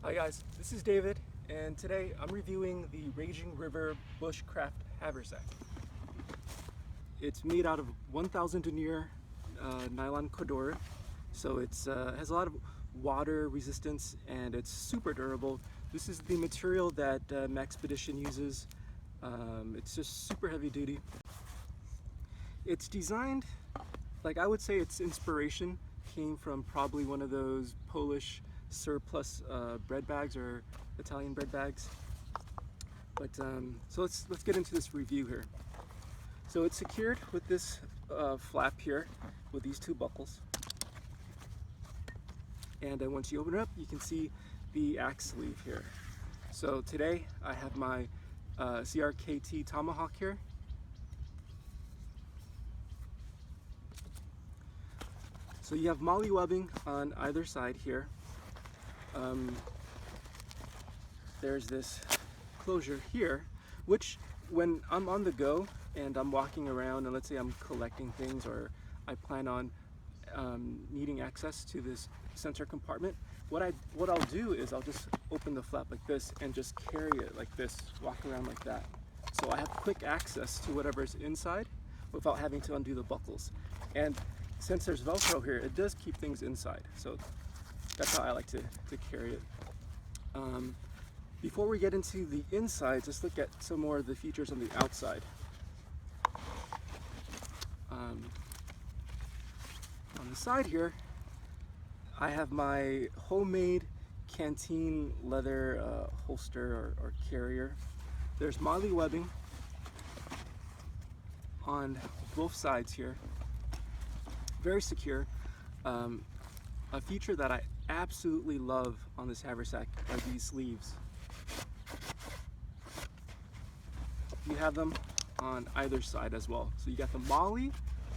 Hi guys, this is David, and today I'm reviewing the Raging River Bushcraft Haversack. It's made out of 1000 denier nylon corduroy, so it has a lot of water resistance and it's super durable. This is the material that 𝑚𝑎𝑥pedition uses. It's just super heavy duty. It's designed, like I would say its inspiration came from probably one of those Polish surplus bread bags or Italian bread bags. But so let's get into this review here. So it's secured with this flap here with these two buckles, and once you open it up you can see the axe sleeve here. So today I have my CRKT tomahawk here. So you have molly webbing on either side here. There's this closure here, which when I'm on the go and I'm walking around and let's say I'm collecting things or I plan on needing access to this center compartment, what I'll do is I'll just open the flap like this and just carry it like this, walk around like that. So I have quick access to whatever's inside without having to undo the buckles. And since there's Velcro here, it does keep things inside. So that's how I like to carry it. Before we get into the inside, let's look at some more of the features on the outside. On the side here, I have my homemade canteen leather holster or carrier. There's molly webbing on both sides here. Very secure. A feature that I absolutely love on this haversack are these sleeves. You have them on either side as well. So you got the molly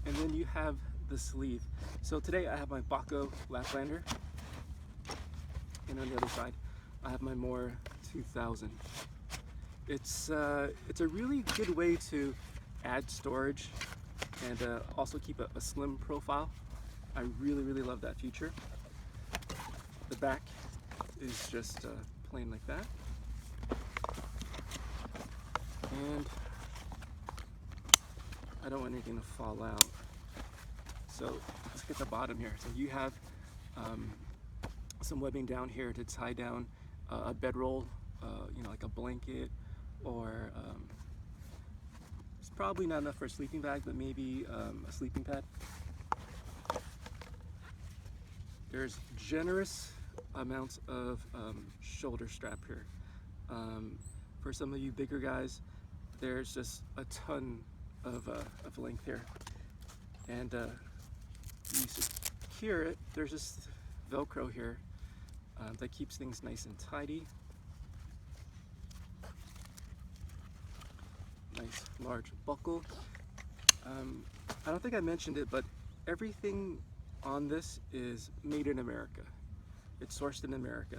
and then you have the sleeve. So today I have my Baco Laplander, and on the other side I have my Moore 2000. It's a really good way to add storage and also keep a slim profile. I really love that feature. The back is just plain like that. And I don't want anything to fall out. So let's get the bottom here. So you have some webbing down here to tie down a bedroll, you know, like a blanket, or it's probably not enough for a sleeping bag, but maybe a sleeping pad. There's generous amounts of shoulder strap here. For some of you bigger guys, there's just a ton of length here. And you secure it, there's just Velcro here that keeps things nice and tidy. Nice large buckle. I don't think I mentioned it, but everything on this is made in America. It's sourced in America.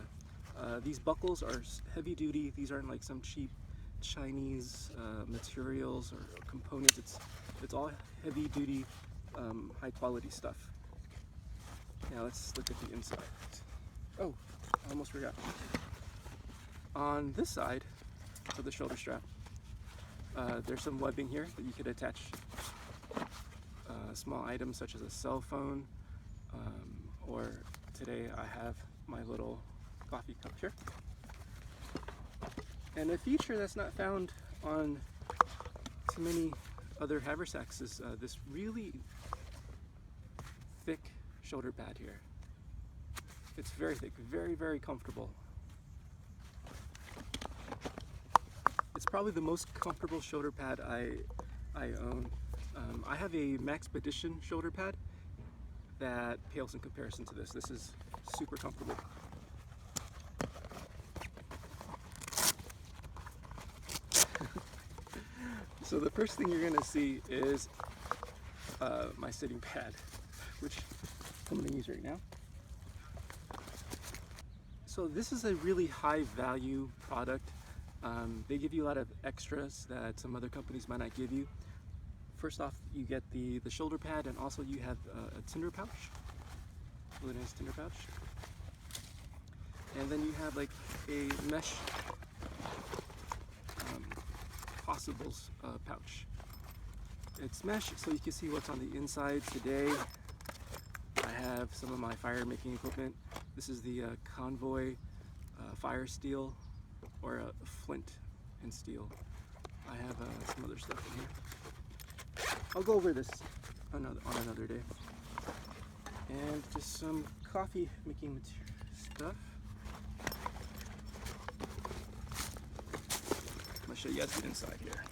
These buckles are heavy duty. These aren't like some cheap Chinese materials or components. It's all heavy duty, high quality stuff. Now let's look at the inside. Oh, I almost forgot. On this side of the shoulder strap, there's some webbing here that you could attach small items such as a cell phone, or today I have my little coffee cup here. And a feature that's not found on too many other haversacks is this really thick shoulder pad here. It's very thick, very comfortable. It's probably the most comfortable shoulder pad I own. I have a 𝑚𝑎𝑥pedition shoulder pad that pales in comparison to this. This is super comfortable. So the first thing you're gonna see is my sitting pad, which I'm gonna use right now. So this is a really high value product. They give you a lot of extras that some other companies might not give you. First off, you get the shoulder pad, and also you have a tinder pouch, really nice tinder pouch. And then you have like a mesh possibles pouch. It's mesh, so you can see what's on the inside. Today I have some of my fire making equipment. This is the Convoy fire steel, or Flint and steel. I have some other stuff in here. I'll go over this on another day. And just some coffee making stuff. I'm gonna show you guys what's inside here.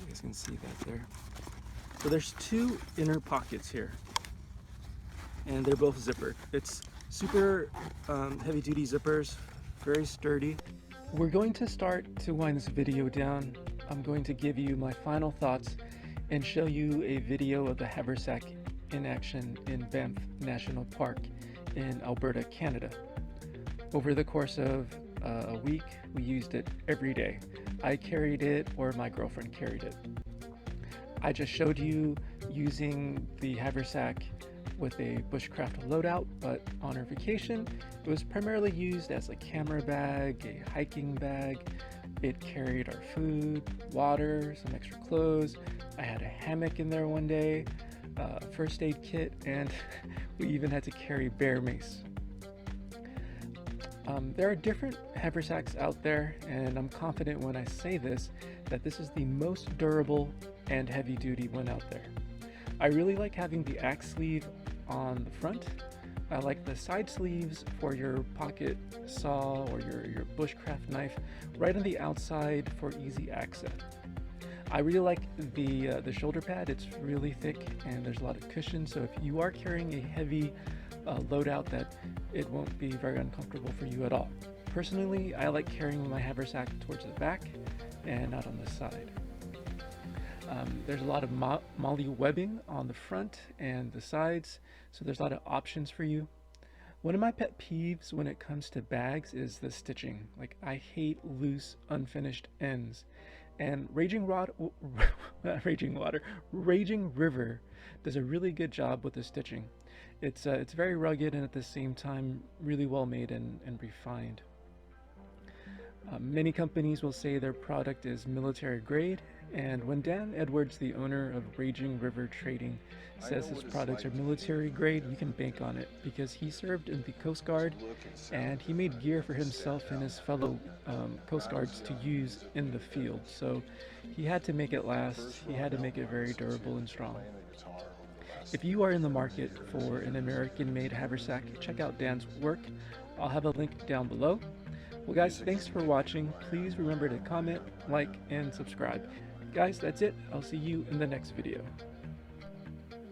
You guys can see that there. So there's two inner pockets here, and they're both zippered. It's super heavy duty zippers, very sturdy. We're going to start to wind this video down. I'm going to give you my final thoughts and show you a video of the Haversack in action in Banff National Park in Alberta, Canada. Over the course of a week, we used it every day. I carried it, or my girlfriend carried it. I just showed you using the Haversack with a bushcraft loadout, but on our vacation, it was primarily used as a camera bag, a hiking bag. It carried our food, water, some extra clothes. I had a hammock in there one day, first aid kit, and we even had to carry bear mace. There are different haversacks out there, and I'm confident when I say this that this is the most durable and heavy duty one out there. I really like having the axe sleeve on the front. I like the side sleeves for your pocket saw or your bushcraft knife right on the outside for easy access. I really like the shoulder pad. It's really thick and there's a lot of cushion, so if you are carrying a heavy loadout, that it won't be very uncomfortable for you at all. Personally, I like carrying my haversack towards the back and not on the side. There's a lot of moly webbing on the front and the sides, so there's a lot of options for you. One of my pet peeves when it comes to bags is the stitching. Like, I hate loose, unfinished ends. And Raging River does a really good job with the stitching. It's very rugged and at the same time really well made and refined. Many companies will say their product is military grade, and when Dan Edwards, the owner of Raging River Trading, says his products are military grade, you can bank on it, because he served in the Coast Guard and he made gear for himself and his fellow Coast Guards to use in the field. So he had to make it last, he had to make it very durable and strong. If you are in the market for an American-made haversack, check out Dan's work. I'll have a link down below. Well guys, thanks for watching. Please remember to comment, like, and subscribe. Guys, that's it. I'll see you in the next video.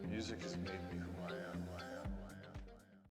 Music has made me